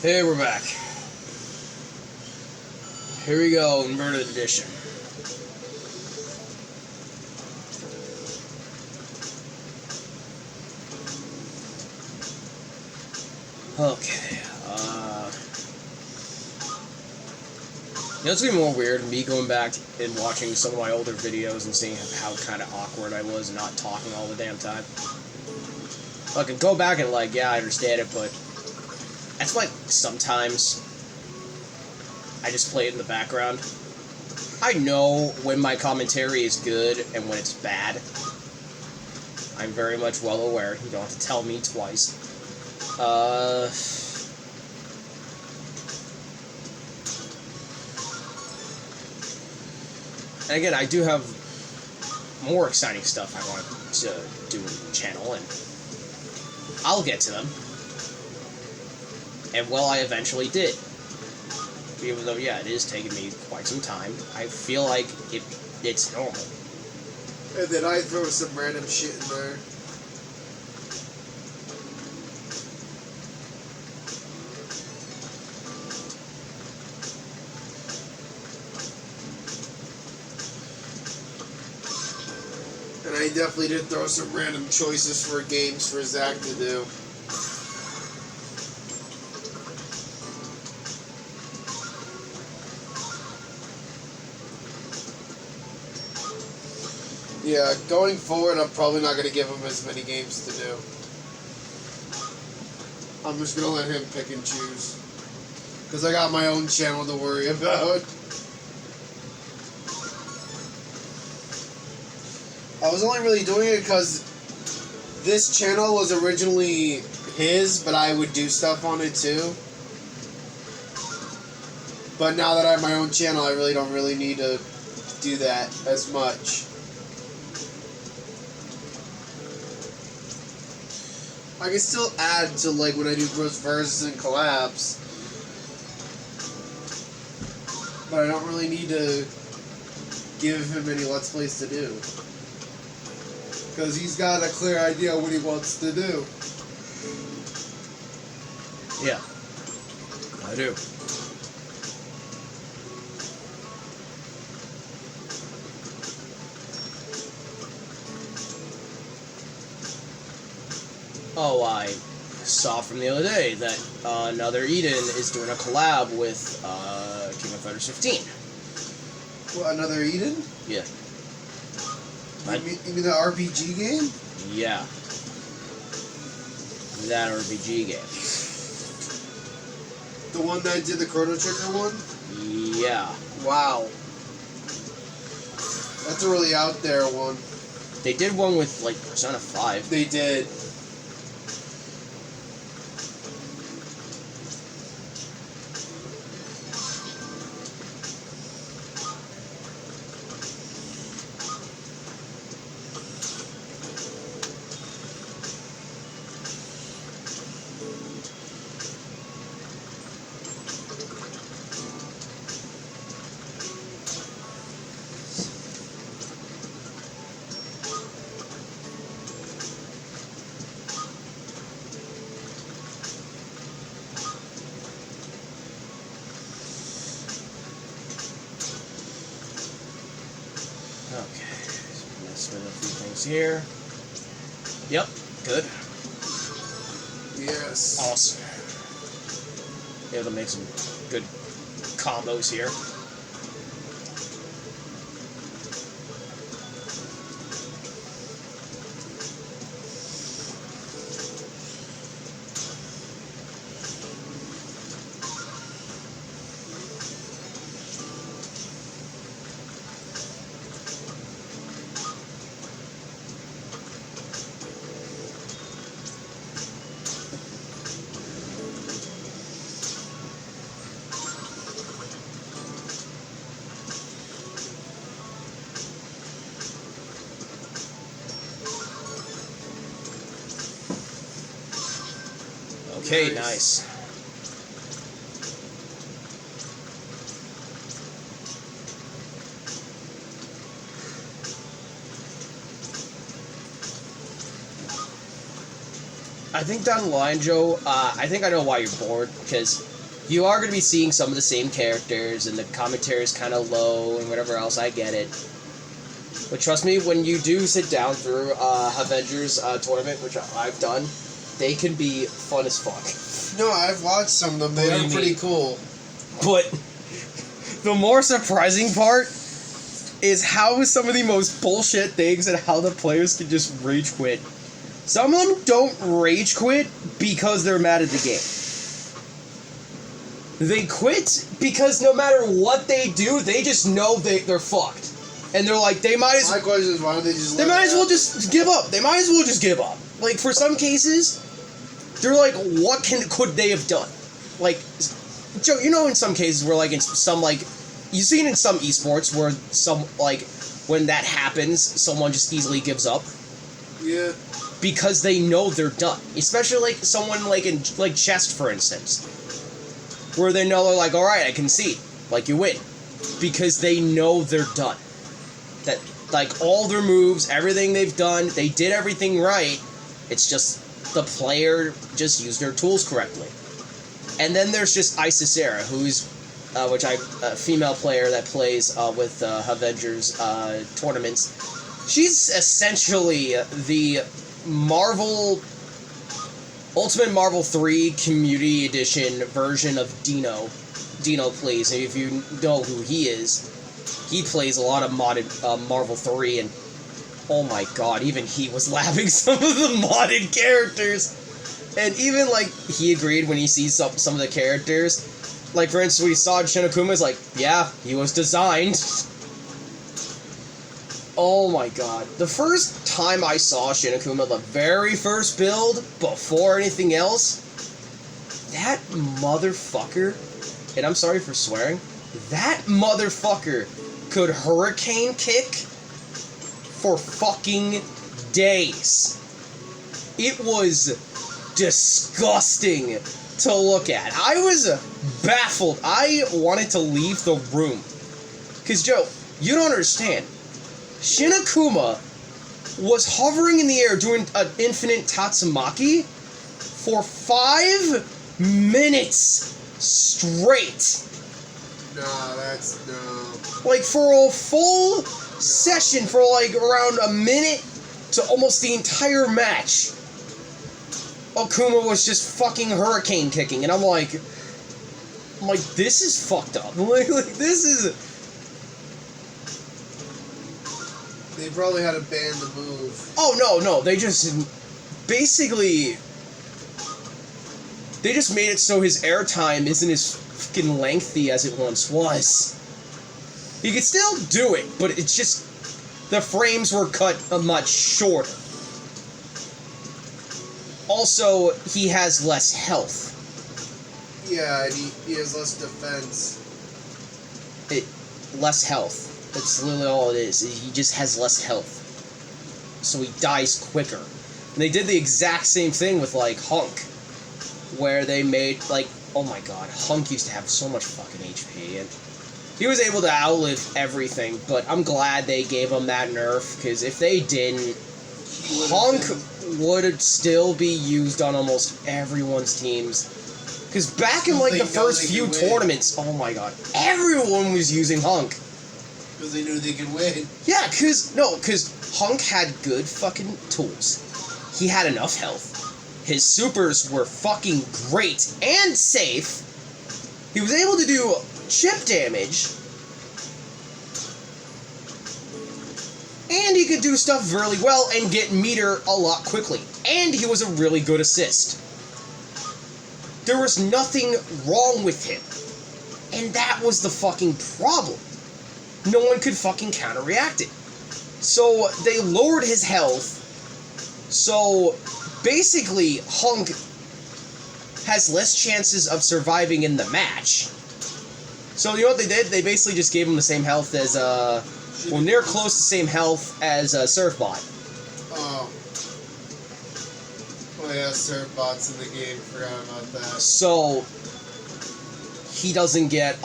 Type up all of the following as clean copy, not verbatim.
Hey, we're back. Here we go, inverted edition. Okay, it's gonna be more weird, me going back and watching some of my older videos and seeing how kind of awkward I was and not talking all the damn time. I can go back and yeah, I understand it, but that's why sometimes I just play it in the background. I know when my commentary is good and when it's bad. I'm very much well aware. You don't have to tell me twice. And again, I do have more exciting stuff I want to do with the channel, and I'll get to them. And well, I eventually did. Even though, yeah, it is taking me quite some time, I feel like it's normal. And then I throw some random shit in there. And I definitely did throw some random choices for games for Zach to do. Yeah, going forward, I'm probably not going to give him as many games to do. I'm just going to let him pick and choose. Because I got my own channel to worry about. I was only really doing it because this channel was originally his, but I would do stuff on it too. But now that I have my own channel, I really don't need to do that as much. I can still add to when I do Gross Versus and collabs, but I don't really need to give him any Let's Plays to do. Because he's got a clear idea what he wants to do. Yeah, I do. Oh, I saw from the other day that another Eden is doing a collab with King of Fighters 15. What, another Eden? Yeah. You mean the RPG game? Yeah. That RPG game. The one that did the Chrono Trigger one? Yeah. Wow. That's a really out there one. They did one with, Persona 5. They did. Okay, mess with a few things here. Yep, good. Yes. Awesome. Able to make some good combos here. Okay, nice. I think down the line, Joe, I think I know why you're bored, because you are going to be seeing some of the same characters, and the commentary is kind of low, and whatever else, I get it. But trust me, when you do sit down through Avengers Tournament, which I've done, they can be fun as fuck. No, I've watched some of them. They are pretty cool. But the more surprising part is how some of the most bullshit things and how the players can just rage quit. Some of them don't rage quit because they're mad at the game. They quit because no matter what they do, they just know they're fucked. And they're like, My question is, why don't they just They might as well just give up. They might as well just give up. Like, for some cases, they're like, what could they have done? Like, Joe, you know in some cases where, like, in some, like, you've seen in some esports where some, like, when that happens, someone just easily gives up? Yeah. Because they know they're done. Especially, like, someone, like, in, like, chess, for instance. Where they know they're like, alright, I concede. Like, you win. Because they know they're done. That, like, all their moves, everything they've done, they did everything right. It's just the player just used their tools correctly. And then there's just Isisera, who's, a female player that plays with Avengers tournaments. She's essentially the Ultimate Marvel 3 Community Edition version of Dino. Dino plays, and if you know who he is, he plays a lot of modded Marvel 3, and oh my god, even he was laughing some of the modded characters. And even, like, he agreed when he sees some of the characters. Like, for instance, we saw Shinokuma's like, yeah, he was designed. Oh my god. The first time I saw Shinokuma, the very first build, before anything else, that motherfucker, and I'm sorry for swearing, that motherfucker could hurricane kick for fucking days. It was disgusting to look at. I was baffled. I wanted to leave the room. Because, Joe, you don't understand. Shinokuma was hovering in the air doing an infinite Tatsumaki for 5 minutes straight. No. Like, for a full session, for like around a minute to almost the entire match, Akuma was just fucking hurricane kicking, and I'm like, this is fucked up. Like this is. They probably had to ban the move. Oh no! They just basically made it so his airtime isn't as fucking lengthy as it once was. He could still do it, but it's just the frames were cut much shorter. Also, he has less health. Yeah, and he has less defense. Less health. That's literally all it is. He just has less health. So he dies quicker. And they did the exact same thing with, like, Hunk. Where they made, like, oh my god, Hunk used to have so much fucking HP. And he was able to outlive everything, but I'm glad they gave him that nerf, because if they didn't, Hunk would still be used on almost everyone's teams. Because back in, like, the first few tournaments, oh my god, everyone was using Hunk. Because they knew they could win. Yeah, because Hunk had good fucking tools. He had enough health. His supers were fucking great and safe. He was able to do chip damage. And he could do stuff really well and get meter a lot quickly. And he was a really good assist. There was nothing wrong with him. And that was the fucking problem. No one could fucking counter-react it. So they lowered his health. So basically, Hunk has less chances of surviving in the match. So you know what they did? They basically just gave him the same health as, near close to the same health as Surfbot. Oh. Oh yeah, Surfbot's in the game. Forgot about that. So he doesn't get,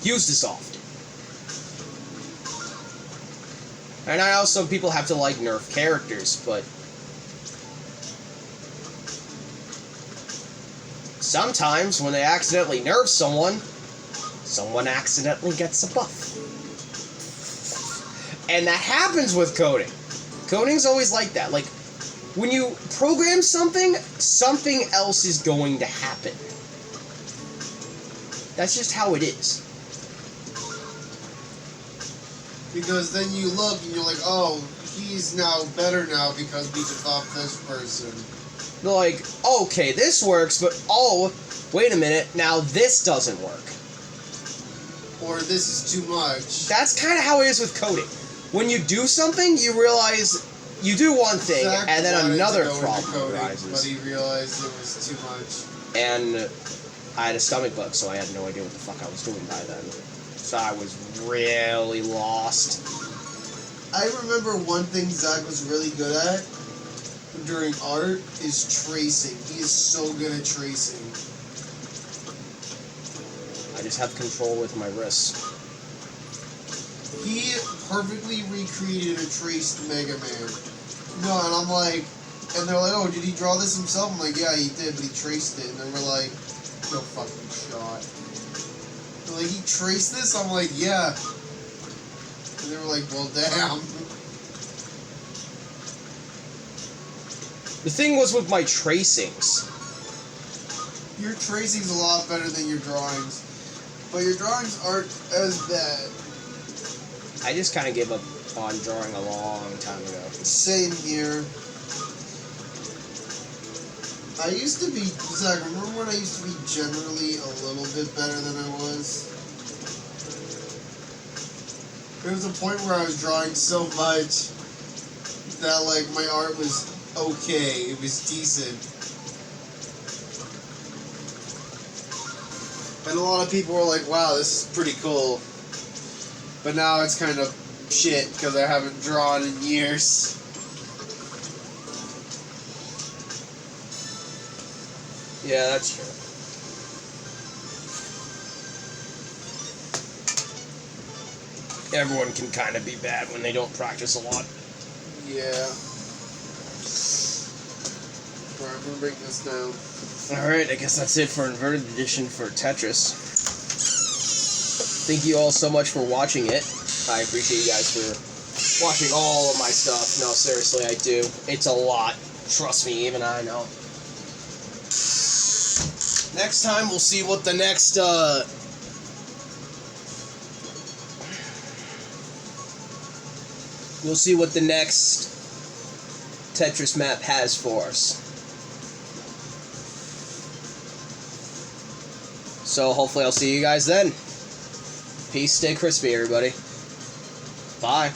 used as often. And I know some people have to, like, nerf characters, but sometimes when they accidentally nerf someone, someone accidentally gets a buff. And that happens with coding. Coding's always like that. Like, when you program something, something else is going to happen. That's just how it is. Because then you look and you're like, oh, he's now better now because we just off this person. They're like, okay, this works, but oh, wait a minute, now this doesn't work. Or this is too much. That's kind of how it is with coding. When you do something, you realize you do one thing, Zach and then wanted another to go into problem coding, arises. but he realized it was too much. And I had a stomach bug, so I had no idea what the fuck I was doing by then. So I was really lost. I remember one thing Zach was really good at during art is tracing. He is so good at tracing. I just have control with my wrists. He perfectly recreated a traced Mega Man. No, and I'm like, and they're like, oh, did he draw this himself? I'm like, yeah, he did, but he traced it. And then we're like, no fucking shot. They're like, he traced this? I'm like, yeah. And they were like, well, damn. The thing was with my tracings. Your tracing's a lot better than your drawings. But your drawings aren't as bad. I just kind of gave up on drawing a long time ago. Same here. I used to be, Zach, remember when I used to be generally a little bit better than I was? There was a point where I was drawing so much that, like, my art was okay. It was decent. And a lot of people were like, wow, this is pretty cool. But now it's kind of shit because I haven't drawn in years. Yeah, that's true. Everyone can kind of be bad when they don't practice a lot. Yeah. Alright, I'm gonna break this down. Alright, I guess that's it for Inverted Edition for Tetris. Thank you all so much for watching it. I appreciate you guys for watching all of my stuff. No, seriously, I do. It's a lot. Trust me, even I know. Next time, we'll see what the next, we'll see what the next Tetris map has for us. So hopefully I'll see you guys then. Peace, stay crispy, everybody. Bye.